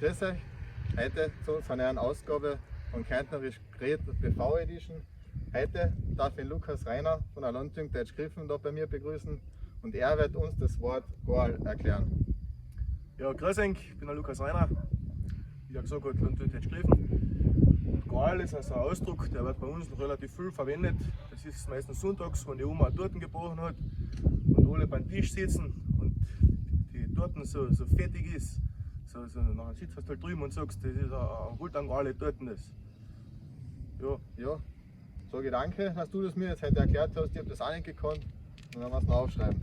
Grüß euch, heute zu unserer neuen Ausgabe von Kärntnerisch geredet BV Edition. Heute darf ich Lukas Reiner von der Landjugend Deutsch Griffen da bei mir begrüßen und er wird uns das Wort Gorl erklären. Ja, grüß euch, ich bin der Lukas Reiner, wie ja gesagt, Landjugend Deutsch Griffen. Gorl ist also ein Ausdruck, der wird bei uns noch relativ viel verwendet. Das ist meistens sonntags, wenn die Oma Torten gebrochen hat und alle beim Tisch sitzen und die Torten so fettig ist. Nachher sitzt du halt drüben und sagst, das ist ein gut an alle Torten. Ja, sage ich danke, dass du das mir jetzt heute erklärt hast. Ich habe das auch nicht gekannt und dann müssen wir aufschreiben.